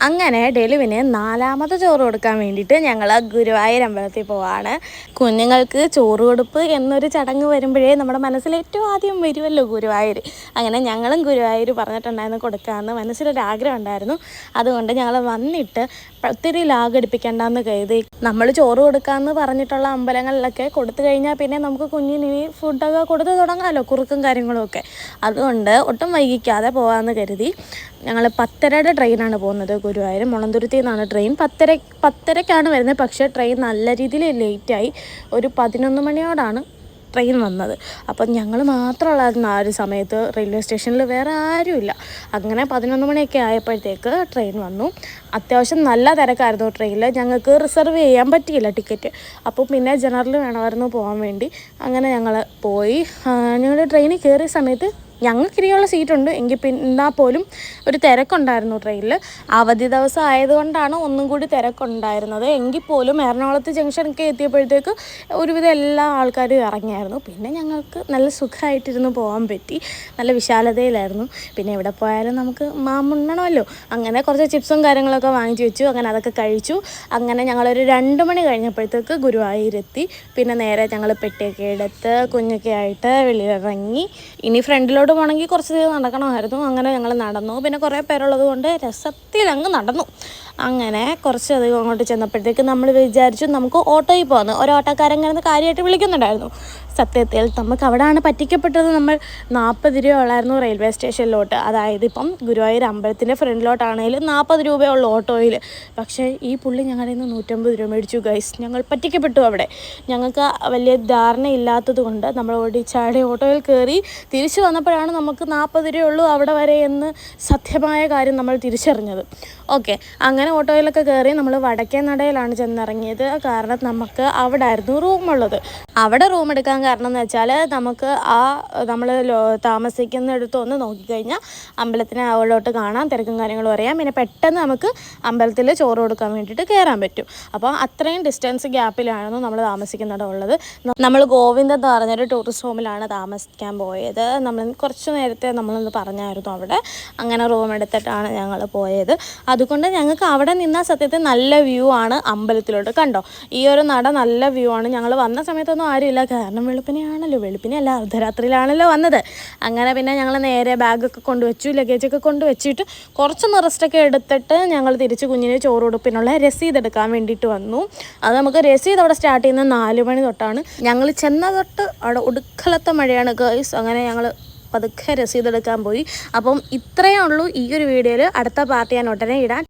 അങ്ങനെ ഡെലുവിന് 4ാമത് ചോറ് കൊടുക്കാൻ വേണ്ടിയിട്ട് ഞങ്ങൾ ഗുരുവായൂർ അമ്പലത്തിൽ പോവാണ്. കുഞ്ഞുങ്ങൾക്ക് ചോറ് കൊടുപ്പ് എന്നൊരു ചടങ്ങ് വരുമ്പോഴേ നമ്മുടെ മനസ്സിൽ ഏറ്റവും ആദ്യം വരുമല്ലോ ഗുരുവായൂർ. അങ്ങനെ ഞങ്ങളും ഗുരുവായൂർ പറഞ്ഞിട്ടുണ്ടായിരുന്നു കൊടുക്കാമെന്ന് മനസ്സിലൊരാഗ്രഹം ഉണ്ടായിരുന്നു. അതുകൊണ്ട് ഞങ്ങൾ വന്നിട്ട് ഒത്തിരി ലാഗടിപ്പിക്കേണ്ടെന്ന് കരുതി നമ്മൾ ചോറ് കൊടുക്കാമെന്ന് പറഞ്ഞിട്ടുള്ള അമ്പലങ്ങളിലൊക്കെ കൊടുത്തു കഴിഞ്ഞാൽ പിന്നെ നമുക്ക് കുഞ്ഞിന് ഫുഡൊക്കെ കൊടുത്ത് തുടങ്ങാമല്ലോ, കുറുക്കും കാര്യങ്ങളും ഒക്കെ. അതുകൊണ്ട് ഒട്ടും വൈകിക്കാതെ പോകാമെന്ന് കരുതി ഞങ്ങൾ 10:30യുടെ ട്രെയിനാണ് പോകുന്നത്. ഗുരുവായൂർ മുളന്തുരുത്തിൽ നിന്നാണ് ട്രെയിൻ. 10:30ക്കാണ് വരുന്നത്. പക്ഷേ ട്രെയിൻ നല്ല രീതിയിൽ ലേറ്റായി. ഒരു 11 മണിയോടാണ് ട്രെയിൻ വന്നത്. അപ്പം ഞങ്ങൾ മാത്രമുള്ളായിരുന്നു ആ ഒരു സമയത്ത് റെയിൽവേ സ്റ്റേഷനിൽ, വേറെ ആരുമില്ല. അങ്ങനെ 11 മണിയൊക്കെ ആയപ്പോഴത്തേക്ക് ട്രെയിൻ വന്നു. അത്യാവശ്യം നല്ല തിരക്കായിരുന്നു ട്രെയിനിൽ. ഞങ്ങൾക്ക് റിസർവ് ചെയ്യാൻ പറ്റിയില്ല ടിക്കറ്റ്. അപ്പോൾ പിന്നെ ജനറൽ വേണമായിരുന്നു പോകാൻ വേണ്ടി. അങ്ങനെ ഞങ്ങൾ പോയി. ഞങ്ങൾ ട്രെയിനിൽ കയറിയ സമയത്ത് ഞങ്ങൾക്കിരിയുള്ള സീറ്റുണ്ട്, എന്നാൽ പോലും ഒരു തിരക്കുണ്ടായിരുന്നു ട്രെയിനിൽ. അവധി ദിവസം ആയതുകൊണ്ടാണ് ഒന്നും കൂടി തിരക്കുണ്ടായിരുന്നത്. എങ്കിൽ പോലും എറണാകുളത്ത് ജംഗ്ഷനൊക്കെ എത്തിയപ്പോഴത്തേക്ക് ഒരുവിധം എല്ലാ ആൾക്കാരും ഇറങ്ങിയായിരുന്നു. പിന്നെ ഞങ്ങൾക്ക് നല്ല സുഖമായിട്ടിരുന്ന് പോകാൻ പറ്റി. നല്ല വിശാലതയിലായിരുന്നു. പിന്നെ എവിടെ പോയാലും നമുക്ക് മാമുണ്ണണമല്ലോ. അങ്ങനെ കുറച്ച് ചിപ്സും കാര്യങ്ങളൊക്കെ വാങ്ങിച്ചു വെച്ചു. അങ്ങനെ അതൊക്കെ കഴിച്ചു. അങ്ങനെ ഞങ്ങളൊരു 2 മണി കഴിഞ്ഞപ്പോഴത്തേക്ക് ഗുരുവായൂരെത്തി. പിന്നെ നേരെ ഞങ്ങൾ പെട്ടിയൊക്കെ എടുത്ത് കുഞ്ഞൊക്കെ ആയിട്ട് വെളിയിലിറങ്ങി. ഇനി ഫ്രണ്ടിലോട്ട് പോകണമെങ്കിൽ കുറച്ച് നടക്കണമായിരുന്നു. അങ്ങനെ ഞങ്ങൾ നടന്നു. പിന്നെ കുറേ പേരുള്ളത് കൊണ്ട് രസത്തിലങ്ങ് നടന്നു. അങ്ങനെ കുറച്ചധികം അങ്ങോട്ട് ചെന്നപ്പോഴത്തേക്ക് നമ്മൾ വിചാരിച്ചു നമുക്ക് ഓട്ടോയിൽ പോകുന്നു. ഓട്ടോക്കാരങ്ങനെ കാര്യമായിട്ട് വിളിക്കുന്നുണ്ടായിരുന്നു. സത്യത്തിൽ നമുക്ക് അവിടെയാണ് പറ്റിക്കപ്പെട്ടത്. നമ്മൾ 40 രൂപ ഉള്ളായിരുന്നു റെയിൽവേ സ്റ്റേഷനിലോട്ട്. അതായത് ഇപ്പം ഗുരുവായൂർ അമ്പലത്തിൻ്റെ ഫ്രണ്ടിലോട്ടാണെങ്കിലും 40 രൂപയുള്ളൂ ഓട്ടോയിൽ. പക്ഷേ ഈ പുള്ളി ഞങ്ങളുടെ നിന്ന് 150 രൂപ മേടിച്ചു ഗൈസ്. ഞങ്ങൾ പറ്റിക്കപ്പെട്ടു അവിടെ. ഞങ്ങൾക്ക് വലിയ ധാരണയില്ലാത്തത് കൊണ്ട് നമ്മൾ ഓടിച്ചാടി ഓട്ടോയിൽ കയറി. തിരിച്ചു വന്നപ്പോഴാണ് നമുക്ക് 40 രൂപയുള്ളൂ അവിടെ വരെ എന്ന് സത്യമായ കാര്യം നമ്മൾ തിരിച്ചറിഞ്ഞത്. ഓക്കെ, അങ്ങനെ ഓട്ടോയിലൊക്കെ കയറി നമ്മൾ വടക്കേ നടയിലാണ് ചെന്നിറങ്ങിയത്. കാരണം നമുക്ക് അവിടെ ആയിരുന്നു റൂമുള്ളത്. അവിടെ റൂം എടുക്കാൻ കാരണം എന്ന് വെച്ചാൽ നമുക്ക് നമ്മൾ താമസിക്കുന്നിടത്ത് ഒന്ന് നോക്കിക്കഴിഞ്ഞാൽ അമ്പലത്തിന് അവിടോട്ട് കാണാൻ തിരക്കും കാര്യങ്ങളും അറിയാം. പിന്നെ പെട്ടെന്ന് നമുക്ക് അമ്പലത്തിൽ ചോറ് കൊടുക്കാൻ വേണ്ടിയിട്ട് കയറാൻ പറ്റും. അപ്പോൾ അത്രയും ഡിസ്റ്റൻസ് ഗ്യാപ്പിലായിരുന്നു നമ്മൾ താമസിക്കുന്നിടമുള്ളത്. നമ്മൾ ഗോവിന്ദ എന്ന് പറഞ്ഞൊരു ടൂറിസ്റ്റ് ഹോമിലാണ് താമസിക്കാൻ പോയത്. നമ്മൾ കുറച്ച് നേരത്തെ നമ്മളൊന്ന് പറഞ്ഞായിരുന്നു അവിടെ. അങ്ങനെ റൂം എടുത്തിട്ടാണ് ഞങ്ങൾ പോയത്. അതുകൊണ്ട് ഞങ്ങൾക്ക് അവിടെ നിന്നാൽ സത്യത്തിൽ നല്ല വ്യൂ ആണ് അമ്പലത്തിലോട്ട്. കണ്ടോ, ഈ ഒരു നട നല്ല വ്യൂ ആണ്. ഞങ്ങൾ വന്ന സമയത്തൊന്നും ആരുമില്ല. കാരണം വെളുപ്പിനെയല്ല അർദ്ധരാത്രിയിലാണല്ലോ വന്നത്. അങ്ങനെ പിന്നെ ഞങ്ങൾ നേരെ ബാഗൊക്കെ കൊണ്ടുവച്ചു, ലഗേജൊക്കെ കൊണ്ടുവച്ചിട്ട് കുറച്ചൊന്ന് റെസ്റ്റൊക്കെ എടുത്തിട്ട് ഞങ്ങൾ തിരിച്ച് കുഞ്ഞിന് ചോറ് കൊടുപ്പിനുള്ള രസീത് എടുക്കാൻ വേണ്ടിയിട്ട് വന്നു. അത് നമുക്ക് രസീത് അവിടെ സ്റ്റാർട്ട് ചെയ്യുന്നത് 4 മണി തൊട്ടാണ്. ഞങ്ങൾ ചെന്ന തൊട്ട് അവിടെ ഒടുക്കലത്തെ മഴയാണ് ഗൈസ്. അങ്ങനെ ഞങ്ങൾ പതുക്കെ രസീത് എടുക്കാൻ പോയി. അപ്പം ഇത്രയേ ഉള്ളൂ ഈ ഒരു വീഡിയോയിൽ. അടുത്ത പാർട്ട് ഞാൻ ഉടനെ ഇടാൻ.